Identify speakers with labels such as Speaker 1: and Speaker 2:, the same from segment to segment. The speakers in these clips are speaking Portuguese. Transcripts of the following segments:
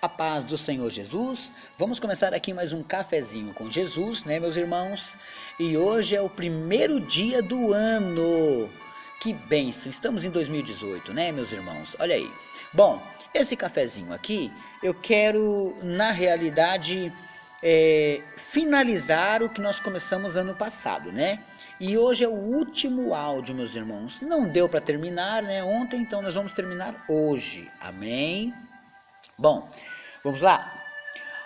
Speaker 1: A paz do Senhor Jesus. Vamos começar aqui mais um cafezinho com Jesus, né, meus irmãos? E hoje é o primeiro dia do ano. Que bênção! Estamos em 2018, né, meus irmãos? Olha aí. Bom, esse cafezinho aqui, eu quero, na realidade, finalizar o que nós começamos ano passado, né? E hoje é o último áudio, meus irmãos. Não deu para terminar, né, ontem, então nós vamos terminar hoje. Amém? Bom, vamos lá?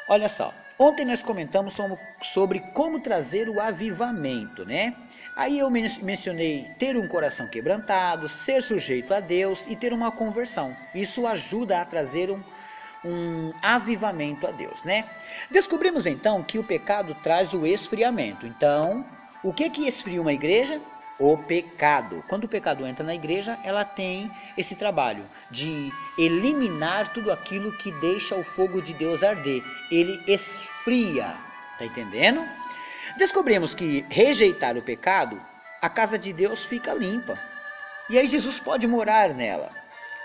Speaker 1: Olha só, ontem nós comentamos sobre como trazer o avivamento, né? Aí eu mencionei ter um coração quebrantado, ser sujeito a Deus e ter uma conversão. Isso ajuda a trazer um avivamento a Deus, né? Descobrimos então que o pecado traz o esfriamento. Então, o que esfria uma igreja? O pecado. Quando o pecado entra na igreja, ela tem esse trabalho de eliminar tudo aquilo que deixa o fogo de Deus arder. Ele esfria, tá entendendo? Descobrimos que rejeitar o pecado, a casa de Deus fica limpa. E aí Jesus pode morar nela.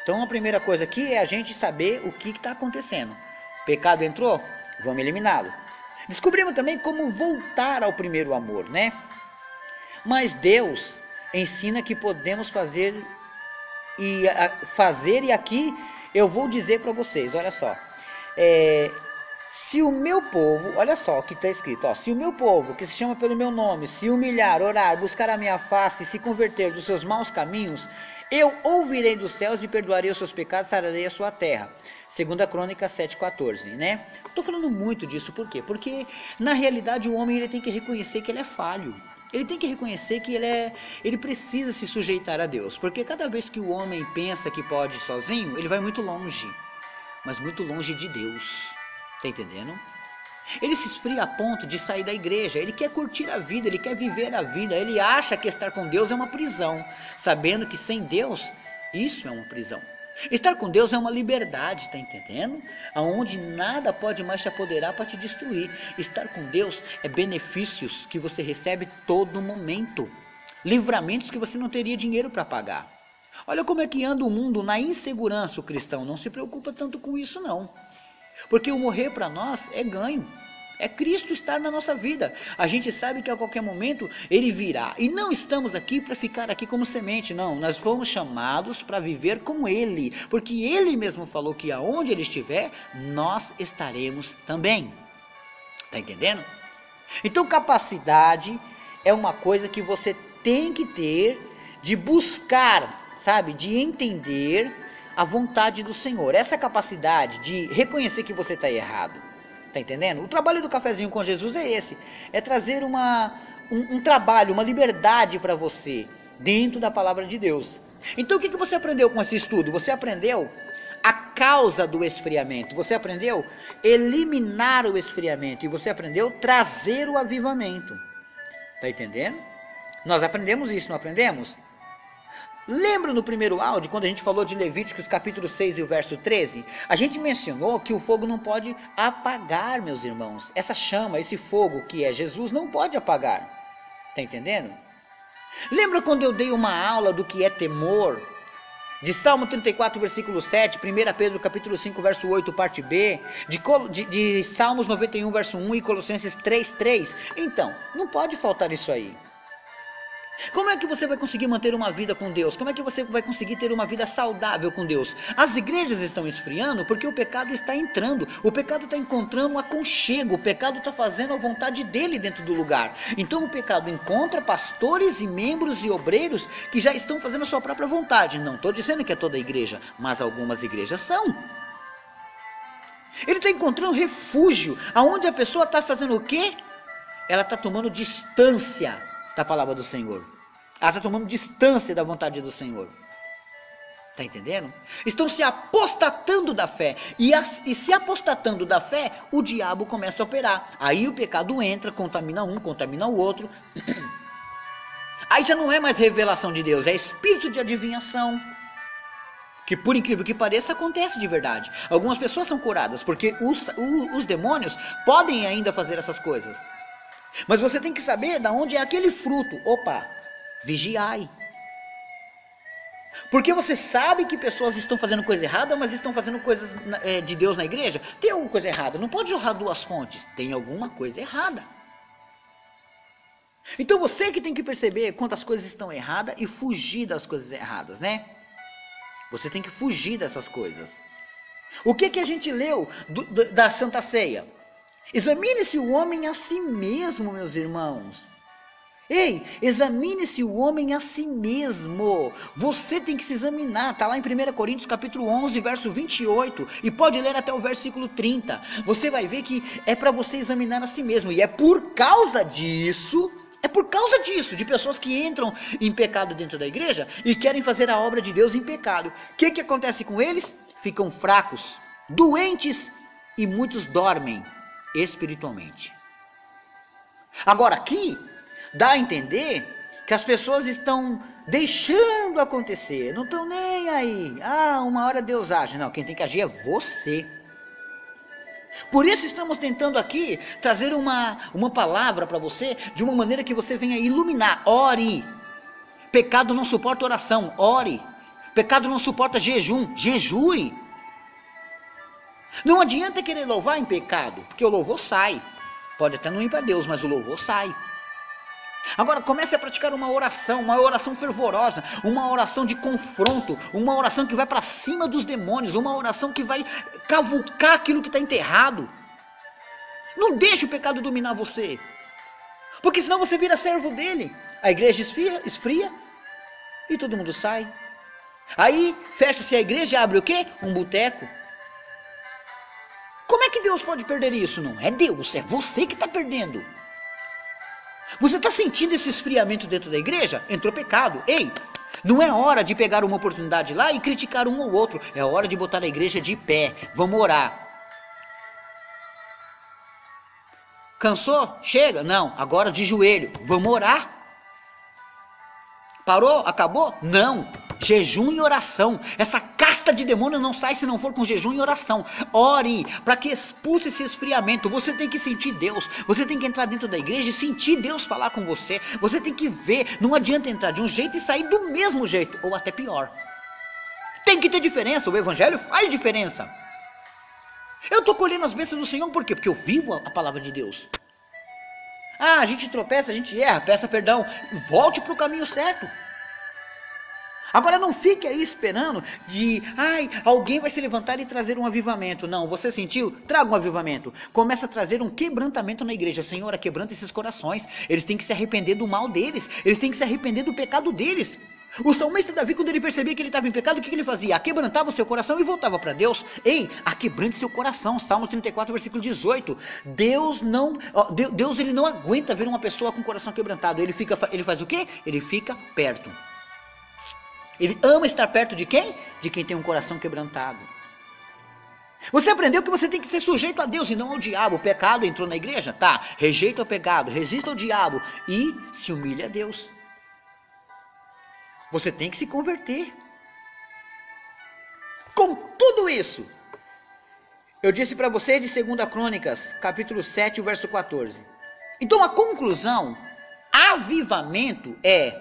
Speaker 1: Então a primeira coisa aqui é a gente saber o que está acontecendo. O pecado entrou? Vamos eliminá-lo. Descobrimos também como voltar ao primeiro amor, né? Mas Deus ensina que podemos fazer e aqui eu vou dizer para vocês, olha só, se o meu povo, olha só o que está escrito, ó, se o meu povo, que se chama pelo meu nome, se humilhar, orar, buscar a minha face e se converter dos seus maus caminhos, eu ouvirei dos céus e perdoarei os seus pecados, sararei a sua terra. 2 Crônicas 7,14, né? Estou falando muito disso, por quê? Porque na realidade o homem ele tem que reconhecer que ele é falho. Ele tem que reconhecer que ele precisa se sujeitar a Deus, porque cada vez que o homem pensa que pode sozinho, ele vai muito longe, mas muito longe de Deus, tá entendendo? Ele se esfria a ponto de sair da igreja, ele quer curtir a vida, ele quer viver a vida, ele acha que estar com Deus é uma prisão, sabendo que sem Deus, isso é uma prisão. Estar com Deus é uma liberdade, tá entendendo? Aonde nada pode mais te apoderar para te destruir. Estar com Deus é benefícios que você recebe todo momento. Livramentos que você não teria dinheiro para pagar. Olha como é que anda o mundo na insegurança. O cristão não se preocupa tanto com isso não. Porque o morrer para nós é ganho. É Cristo estar na nossa vida. A gente sabe que a qualquer momento Ele virá. E não estamos aqui para ficar aqui como semente, não. Nós fomos chamados para viver com Ele. Porque Ele mesmo falou que aonde Ele estiver, nós estaremos também. Está entendendo? Então capacidade é uma coisa que você tem que ter de buscar, sabe? De entender a vontade do Senhor. Essa capacidade de reconhecer que você está errado. Tá entendendo? O trabalho do cafezinho com Jesus é esse, é trazer um trabalho, uma liberdade para você, dentro da palavra de Deus. Então o que você aprendeu com esse estudo? Você aprendeu a causa do esfriamento, você aprendeu eliminar o esfriamento, e você aprendeu trazer o avivamento. Tá entendendo? Nós aprendemos isso, não aprendemos? Lembra no primeiro áudio, quando a gente falou de Levíticos capítulo 6 e o verso 13? A gente mencionou que o fogo não pode apagar, meus irmãos. Essa chama, esse fogo que é Jesus, não pode apagar. Tá entendendo? Lembra quando eu dei uma aula do que é temor? De Salmo 34, versículo 7, 1 Pedro capítulo 5, verso 8, parte B, de Salmos 91, verso 1 e Colossenses 3, 3. Então, não pode faltar isso aí. Como é que você vai conseguir manter uma vida com Deus? Como é que você vai conseguir ter uma vida saudável com Deus? As igrejas estão esfriando porque o pecado está entrando. O pecado está encontrando um aconchego. O pecado está fazendo a vontade dele dentro do lugar. Então o pecado encontra pastores e membros e obreiros que já estão fazendo a sua própria vontade. Não estou dizendo que é toda a igreja, mas algumas igrejas são. Ele está encontrando refúgio. Aonde a pessoa está fazendo o quê? Ela está tomando distância da palavra do Senhor. Ela está tomando distância da vontade do Senhor. Está entendendo? Estão se apostatando da fé. E se apostatando da fé, o diabo começa a operar. Aí o pecado entra, contamina um, contamina o outro. Aí já não é mais revelação de Deus, é espírito de adivinhação. Que por incrível que pareça, acontece de verdade. Algumas pessoas são curadas, porque os demônios podem ainda fazer essas coisas. Mas você tem que saber de onde é aquele fruto. Opa, vigiai. Porque você sabe que pessoas estão fazendo coisa errada, mas estão fazendo coisas de Deus na igreja. Tem alguma coisa errada? Não pode jorrar duas fontes. Tem alguma coisa errada. Então você que tem que perceber quantas coisas estão erradas e fugir das coisas erradas, né? Você tem que fugir dessas coisas. O que a gente leu da Santa Ceia? Examine-se o homem a si mesmo, meus irmãos. Ei, examine-se o homem a si mesmo. Você tem que se examinar. Está lá em 1 Coríntios capítulo 11, verso 28. E pode ler até o versículo 30. Você vai ver que é para você examinar a si mesmo. E é por causa disso, de pessoas que entram em pecado dentro da igreja e querem fazer a obra de Deus em pecado. O que acontece com eles? Ficam fracos, doentes e muitos dormem espiritualmente. Agora aqui dá a entender que as pessoas estão deixando acontecer, não estão nem aí. Uma hora Deus age. Não, quem tem que agir é você. Por isso estamos tentando aqui trazer uma palavra para você, de uma maneira que você venha iluminar. Ore. Pecado não suporta oração, ore. Pecado não suporta jejum, jejue. Não adianta querer louvar em pecado, porque o louvor sai. Pode até não ir para Deus, mas o louvor sai. Agora comece a praticar uma oração fervorosa, uma oração de confronto, uma oração que vai para cima dos demônios, uma oração que vai cavucar aquilo que está enterrado. Não deixe o pecado dominar você, porque senão você vira servo dele. A igreja esfria e todo mundo sai. Aí fecha-se a igreja e abre o quê? Um boteco. Como é que Deus pode perder isso? Não é Deus, é você que está perdendo. Você está sentindo esse esfriamento dentro da igreja? Entrou pecado. Ei, não é hora de pegar uma oportunidade lá e criticar um ou outro. É hora de botar a igreja de pé. Vamos orar. Cansou? Chega? Não, agora de joelho. Vamos orar. Parou? Acabou? Não. Jejum e oração. Essa casta de demônio não sai se não for com jejum e oração. Ore para que expulse esse esfriamento. Você tem que sentir Deus. Você tem que entrar dentro da igreja e sentir Deus falar com você. Você tem que ver. Não adianta entrar de um jeito e sair do mesmo jeito, ou até pior. Tem que ter diferença. O evangelho faz diferença. Eu estou colhendo as bênçãos do Senhor, por quê? Porque eu vivo a palavra de Deus. A gente tropeça, a gente erra, peça perdão, volte para o caminho certo. Agora não fique aí esperando alguém vai se levantar e trazer um avivamento. Não, você sentiu? Traga um avivamento. Começa a trazer um quebrantamento na igreja. Senhor, quebranta esses corações. Eles têm que se arrepender do mal deles. Eles têm que se arrepender do pecado deles. O salmista Davi, quando ele percebia que ele estava em pecado, o que ele fazia? Aquebrantava o seu coração e voltava para Deus. Ei, aquebrante seu coração. Salmo 34, versículo 18. Deus ele não aguenta ver uma pessoa com o coração quebrantado. Ele faz o quê? Ele fica perto. Ele ama estar perto de quem? De quem tem um coração quebrantado. Você aprendeu que você tem que ser sujeito a Deus e não ao diabo. O pecado entrou na igreja? Tá, rejeita o pecado, resista ao diabo e se humilha a Deus. Você tem que se converter. Com tudo isso, eu disse para você de 2 Crônicas, capítulo 7, verso 14. Então a conclusão, avivamento é: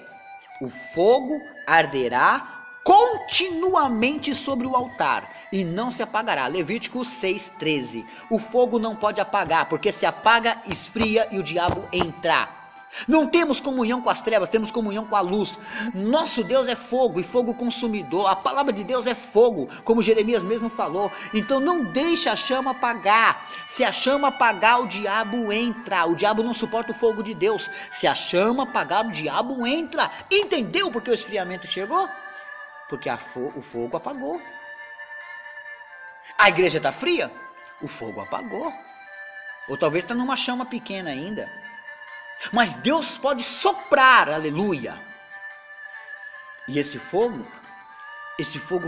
Speaker 1: o fogo arderá continuamente sobre o altar e não se apagará. Levítico 6:13. O fogo não pode apagar, porque se apaga, esfria e o diabo entra. Não temos comunhão com as trevas, temos comunhão com a luz. Nosso Deus é fogo e fogo consumidor. A palavra de Deus é fogo, como Jeremias mesmo falou. Então não deixe a chama apagar. Se a chama apagar, o diabo entra. O diabo não suporta o fogo de Deus. Se a chama apagar, o diabo entra. Entendeu por que o esfriamento chegou? Porque o fogo apagou. A igreja está fria? O fogo apagou. Ou talvez está numa chama pequena ainda. Mas Deus pode soprar, aleluia. E esse fogo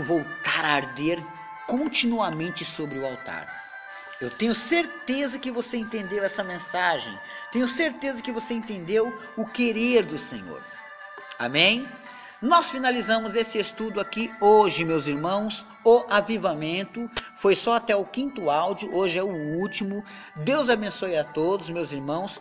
Speaker 1: voltar a arder continuamente sobre o altar. Eu tenho certeza que você entendeu essa mensagem. Tenho certeza que você entendeu o querer do Senhor. Amém? Nós finalizamos esse estudo aqui hoje, meus irmãos. O avivamento foi só até o 5º áudio, hoje é o último. Deus abençoe a todos, meus irmãos.